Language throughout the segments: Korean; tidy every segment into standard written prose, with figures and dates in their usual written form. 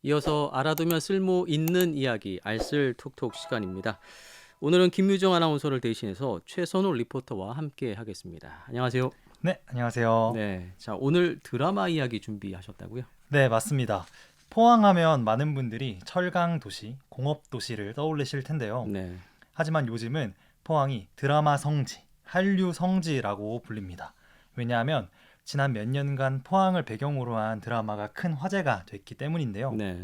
이어서 알아두면 쓸모 있는 이야기 알쓸톡톡 시간입니다. 오늘은 김유정 아나운서를 대신해서 최선호 리포터와 함께 하겠습니다. 안녕하세요. 네, 안녕하세요. 네, 자 오늘 드라마 이야기 준비하셨다고요? 네, 맞습니다. 포항하면 많은 분들이 철강 도시, 공업 도시를 떠올리실 텐데요. 네, 하지만 요즘은 포항이 드라마 성지, 한류 성지라고 불립니다. 왜냐하면 지난 몇 년간 포항을 배경으로 한 드라마가 큰 화제가 됐기 때문인데요. 네,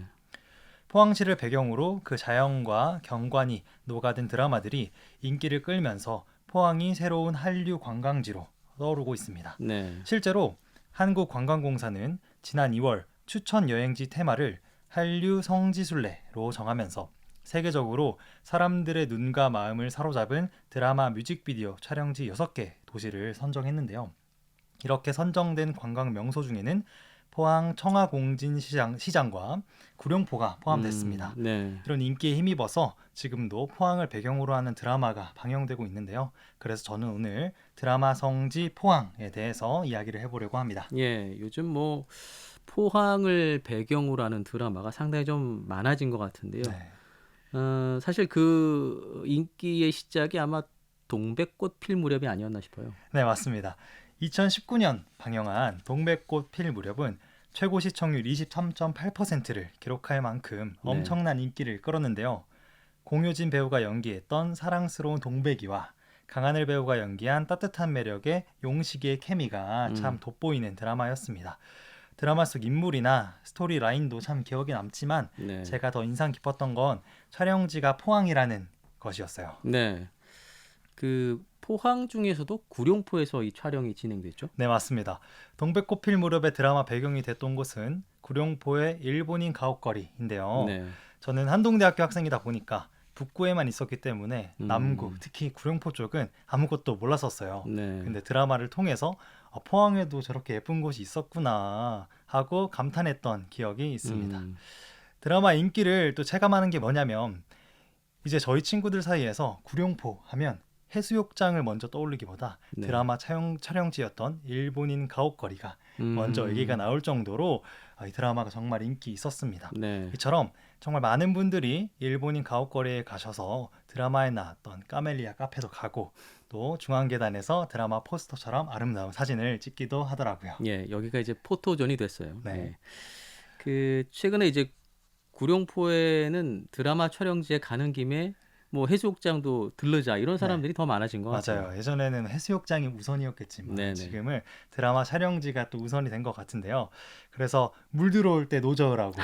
포항시를 배경으로 그 자연과 경관이 녹아든 드라마들이 인기를 끌면서 포항이 새로운 한류 관광지로 떠오르고 있습니다. 네, 실제로 한국관광공사는 지난 2월 추천 여행지 테마를 한류 성지순례로 정하면서 세계적으로 사람들의 눈과 마음을 사로잡은 드라마 뮤직비디오 촬영지 6개 도시를 선정했는데요. 이렇게 선정된 관광 명소 중에는 포항 시장과 구룡포가 포함됐습니다. 네, 이런 인기에 힘입어서 지금도 포항을 배경으로 하는 드라마가 방영되고 있는데요. 그래서 저는 오늘 드라마 성지 포항에 대해서 이야기를 해보려고 합니다. 예, 요즘 뭐 포항을 배경으로 하는 드라마가 상당히 좀 많아진 것 같은데요. 네, 사실 그 인기의 시작이 아마 동백꽃 필 무렵이 아니었나 싶어요. 네, 맞습니다. 2019년 방영한 동백꽃 필 무렵은 최고 시청률 23.8%를 기록할 만큼 네, 엄청난 인기를 끌었는데요. 공효진 배우가 연기했던 사랑스러운 동백이와 강하늘 배우가 연기한 따뜻한 매력의 용식의 케미가 참 음, 돋보이는 드라마였습니다. 드라마 속 인물이나 스토리 라인도 참 기억에 남지만 네, 제가 더 인상 깊었던 건 촬영지가 포항이라는 것이었어요. 네. 그 포항 중에서도 구룡포에서 이 촬영이 진행됐죠? 네, 맞습니다. 동백꽃필 무렵의 드라마 배경이 됐던 곳은 구룡포의 일본인 가옥거리인데요. 네. 저는 한동대학교 학생이다 보니까 북구에만 있었기 때문에 남구, 음. 특히 구룡포 쪽은 아무것도 몰랐었어요. 네. 근데 드라마를 통해서 포항에도 저렇게 예쁜 곳이 있었구나 하고 감탄했던 기억이 있습니다. 음. 드라마 인기를 또 체감하는 게 뭐냐면 이제 저희 친구들 사이에서 구룡포 하면 해수욕장을 먼저 떠올리기보다 네. 드라마 촬영지였던 일본인 가옥거리가 먼저 얘기가 음. 나올 정도로 이 드라마가 정말 인기 있었습니다. 네. 이처럼 정말 많은 분들이 일본인 가옥거리에 가셔서 드라마에 나왔던 까멜리아 카페도 가고 또 중앙계단에서 드라마 포스터처럼 아름다운 사진을 찍기도 하더라고요. 예. 여기가 이제 포토존이 됐어요. 네. 예. 그 최근에 이제 구룡포에는 드라마 촬영지에 가는 김에 뭐 해수욕장도 들르자 이런 네. 사람들이 더 많아진 것 같아요. 맞아요. 예전에는 해수욕장이 우선이었겠지만 네네. 지금은 드라마 촬영지가 또 우선이 된 것 같은데요. 그래서 물 들어올 때 노저으라고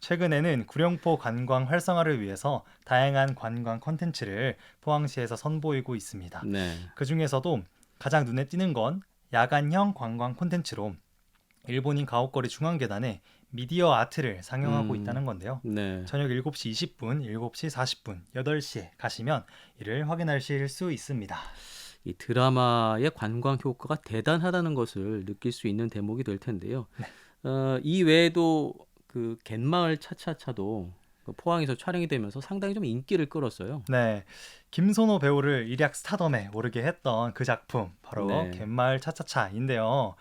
최근에는 구룡포 관광 활성화를 위해서 다양한 관광 콘텐츠를 포항시에서 선보이고 있습니다. 네. 그 중에서도 가장 눈에 띄는 건 야간형 관광 콘텐츠로 일본인 가옥거리 중앙계단에 미디어 아트를 상영하고 음. 있다는 건데요. 네. 저녁 7시 20분, 7시 40분, 8시에 가시면 이를 확인하실 수 있습니다. 이 드라마의 관광 효과가 대단하다는 것을 느낄 수 있는 대목이 될 텐데요. 네. 이 외에도 그 갯마을 차차차도 그 포항에서 촬영이 되면서 상당히 좀 인기를 끌었어요. 네, 김선호 배우를 일약 스타덤에 오르게 했던 그 작품 바로 네. 갯마을 차차차인데요.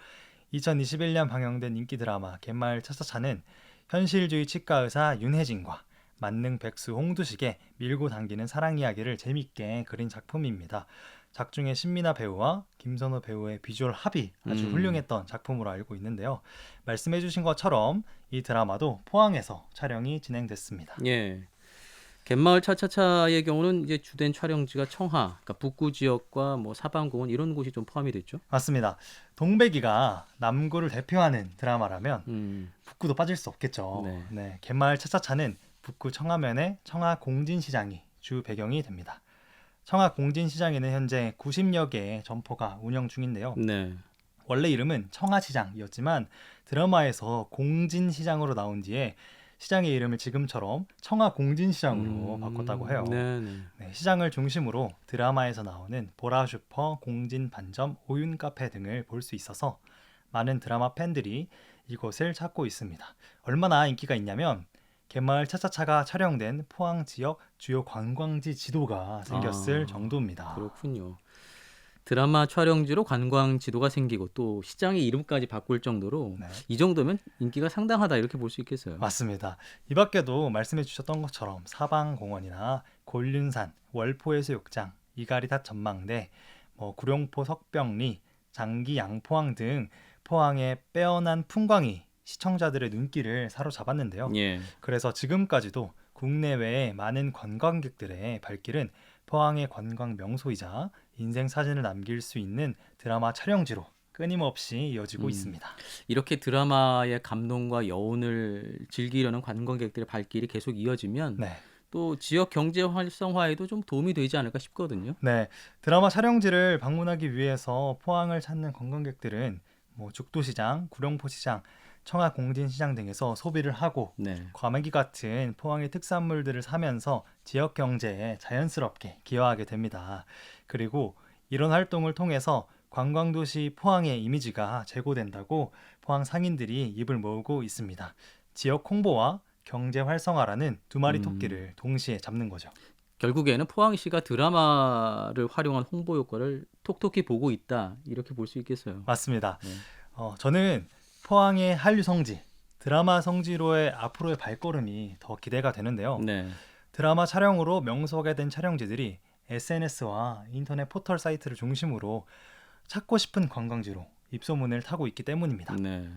2021년 방영된 인기 드라마 갯마을 차차차는 현실주의 치과 의사 윤혜진과 만능 백수 홍두식의 밀고 당기는 사랑 이야기를 재밌게 그린 작품입니다. 작중의 신민아 배우와 김선호 배우의 비주얼 합이 아주 음. 훌륭했던 작품으로 알고 있는데요. 말씀해주신 것처럼 이 드라마도 포항에서 촬영이 진행됐습니다. 예. 갯마을 차차차의 경우는 이제 주된 촬영지가 청하, 그러니까 북구 지역과 뭐 사방공원 이런 곳이 좀 포함이 됐죠. 맞습니다. 동백이가 남구를 대표하는 드라마라면 음. 북구도 빠질 수 없겠죠. 네. 네, 갯마을 차차차는 북구 청하면의 청하 공진시장이 주 배경이 됩니다. 청하 공진시장에는 현재 90여 개의 점포가 운영 중인데요. 네. 원래 이름은 청하시장이었지만 드라마에서 공진시장으로 나온 뒤에 시장의 이름을 지금처럼 청하공진시장으로 바꿨다고 해요. 네, 네. 네, 시장을 중심으로 드라마에서 나오는 보라슈퍼, 공진반점, 오윤카페 등을 볼 수 있어서 많은 드라마 팬들이 이곳을 찾고 있습니다. 얼마나 인기가 있냐면 갯마을 차차차가 촬영된 포항 지역 주요 관광지 지도가 생겼을 아, 정도입니다. 그렇군요. 드라마 촬영지로 관광 지도가 생기고 또 시장의 이름까지 바꿀 정도로 네. 이 정도면 인기가 상당하다 이렇게 볼 수 있겠어요. 맞습니다. 이 밖에도 말씀해 주셨던 것처럼 사방공원이나 곤륜산, 월포해수욕장, 이가리닷 전망대, 구룡포 석병리, 장기 양포항 등 포항의 빼어난 풍광이 시청자들의 눈길을 사로잡았는데요. 예. 그래서 지금까지도 국내외의 많은 관광객들의 발길은 포항의 관광 명소이자 인생 사진을 남길 수 있는 드라마 촬영지로 끊임없이 이어지고 있습니다. 이렇게 드라마의 감동과 여운을 즐기려는 관광객들의 발길이 계속 이어지면 네. 또 지역 경제 활성화에도 좀 도움이 되지 않을까 싶거든요. 네, 드라마 촬영지를 방문하기 위해서 포항을 찾는 관광객들은 죽도시장, 구룡포시장, 청하공진시장 등에서 소비를 하고 네. 과메기 같은 포항의 특산물들을 사면서 지역 경제에 자연스럽게 기여하게 됩니다. 그리고 이런 활동을 통해서 관광도시 포항의 이미지가 제고된다고 포항 상인들이 입을 모으고 있습니다. 지역 홍보와 경제 활성화라는 두 마리 토끼를 동시에 잡는 거죠. 결국에는 포항시가 드라마를 활용한 홍보 효과를 톡톡히 보고 있다 이렇게 볼 수 있겠어요. 맞습니다. 네. 저는 포항의 한류 성지, 드라마 성지로의 앞으로의 발걸음이 더 기대가 되는데요. 네. 드라마 촬영으로 명소가 된 촬영지들이 SNS와 인터넷 포털 사이트를 중심으로 찾고 싶은 관광지로 입소문을 타고 있기 때문입니다. 네.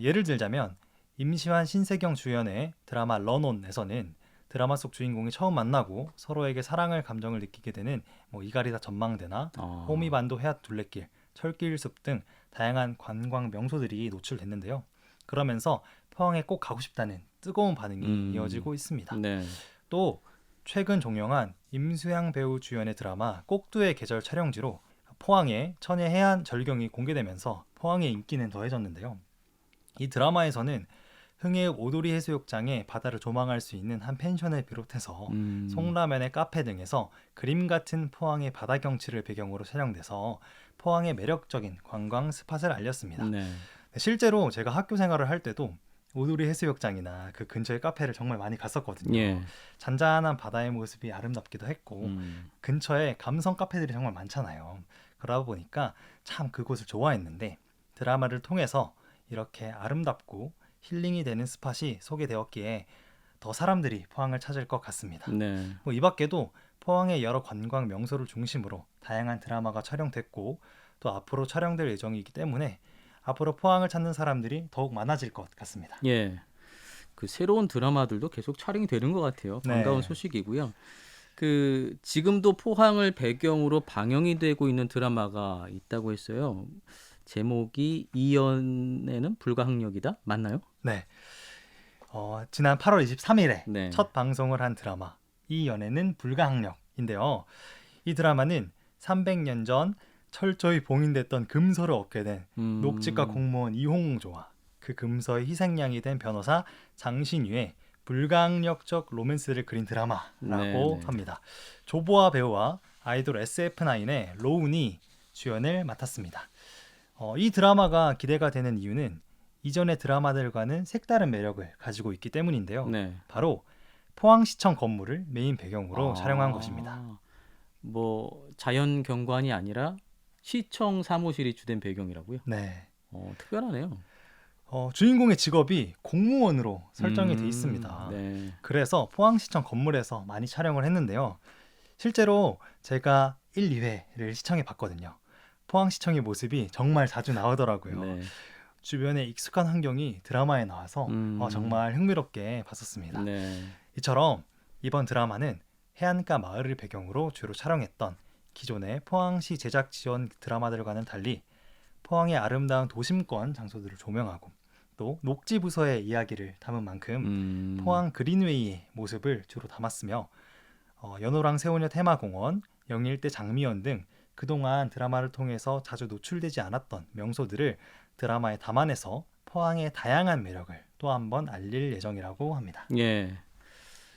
예를 들자면 임시완 신세경 주연의 드라마 런온에서는 드라마 속 주인공이 처음 만나고 서로에게 사랑을 감정을 느끼게 되는 이가리다 전망대나 호미반도 해안 둘레길, 철길숲 등 다양한 관광 명소들이 노출됐는데요. 그러면서 포항에 꼭 가고 싶다는 뜨거운 반응이 이어지고 있습니다. 네. 또 최근 종영한 임수양 배우 주연의 드라마 꼭두의 계절 촬영지로 포항의 천혜 해안 절경이 공개되면서 포항의 인기는 더해졌는데요. 이 드라마에서는 흥해읍 오도리 해수욕장에 바다를 조망할 수 있는 한 펜션을 비롯해서 송라면의 카페 등에서 그림 같은 포항의 바다 경치를 배경으로 촬영돼서 포항의 매력적인 관광 스팟을 알렸습니다. 네. 실제로 제가 학교 생활을 할 때도 오도리 해수욕장이나 그 근처의 카페를 정말 많이 갔었거든요. 예. 잔잔한 바다의 모습이 아름답기도 했고 근처에 감성 카페들이 정말 많잖아요. 그러다 보니까 참 그곳을 좋아했는데 드라마를 통해서 이렇게 아름답고 힐링이 되는 스팟이 소개되었기에 더 사람들이 포항을 찾을 것 같습니다. 네. 이 밖에도 포항의 여러 관광 명소를 중심으로 다양한 드라마가 촬영됐고 또 앞으로 촬영될 예정이기 때문에 앞으로 포항을 찾는 사람들이 더욱 많아질 것 같습니다. 예. 그 새로운 드라마들도 계속 촬영이 되는 것 같아요. 반가운 네. 소식이고요. 그 지금도 포항을 배경으로 방영이 되고 있는 드라마가 있다고 했어요. 제목이 이 연애는 불가항력이다. 맞나요? 네. 지난 8월 23일에 네. 첫 방송을 한 드라마 이 연애는 불가항력인데요. 이 드라마는 300년 전 철저히 봉인됐던 금서를 얻게 된 녹지과 공무원 이홍조와 그 금서의 희생양이 된 변호사 장신유의 불가항력적 로맨스를 그린 드라마라고 네네. 합니다. 조보아 배우와 아이돌 SF9의 로운이 주연을 맡았습니다. 이 드라마가 기대가 되는 이유는 이전의 드라마들과는 색다른 매력을 가지고 있기 때문인데요. 네. 바로 포항시청 건물을 메인 배경으로 촬영한 것입니다. 자연 경관이 아니라 시청 사무실이 주된 배경이라고요? 네. 특별하네요. 주인공의 직업이 공무원으로 설정이 돼 있습니다. 네. 그래서 포항시청 건물에서 많이 촬영을 했는데요. 실제로 제가 1, 2회를 시청해 봤거든요. 포항시청의 모습이 정말 자주 나오더라고요. 네. 주변의 익숙한 환경이 드라마에 나와서 정말 흥미롭게 봤었습니다. 네. 이처럼 이번 드라마는 해안가 마을을 배경으로 주로 촬영했던 기존의 포항시 제작 지원 드라마들과는 달리 포항의 아름다운 도심권 장소들을 조명하고 또 녹지 부서의 이야기를 담은 만큼 포항 그린웨이의 모습을 주로 담았으며 연호랑 세오녀 테마공원, 영일대 장미원 등 그동안 드라마를 통해서 자주 노출되지 않았던 명소들을 드라마에 담아내서 포항의 다양한 매력을 또 한 번 알릴 예정이라고 합니다. 예.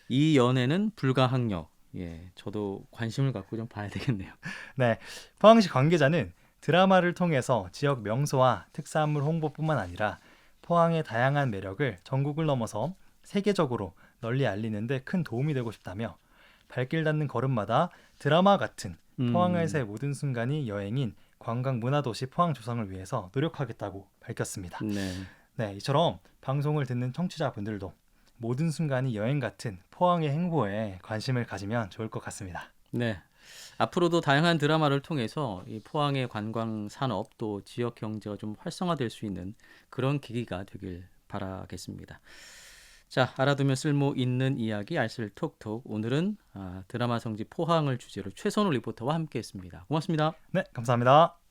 이 연애는 불가항력. 예. 저도 관심을 갖고 좀 봐야 되겠네요. 네, 포항시 관계자는 드라마를 통해서 지역 명소와 특산물 홍보뿐만 아니라 포항의 다양한 매력을 전국을 넘어서 세계적으로 널리 알리는 데 큰 도움이 되고 싶다며 발길 닿는 걸음마다 드라마 같은 음. 포항에서의 모든 순간이 여행인 관광 문화도시 포항 조성을 위해서 노력하겠다고 밝혔습니다. 네. 네, 이처럼 방송을 듣는 청취자분들도 모든 순간이 여행 같은 포항의 행보에 관심을 가지면 좋을 것 같습니다. 네. 앞으로도 다양한 드라마를 통해서 이 포항의 관광 산업 또 지역 경제가 좀 활성화될 수 있는 그런 계기가 되길 바라겠습니다. 자, 알아두면 쓸모 있는 이야기 알쓸톡톡. 오늘은 드라마 성지 포항을 주제로 최선우 리포터와 함께했습니다. 고맙습니다. 네, 감사합니다.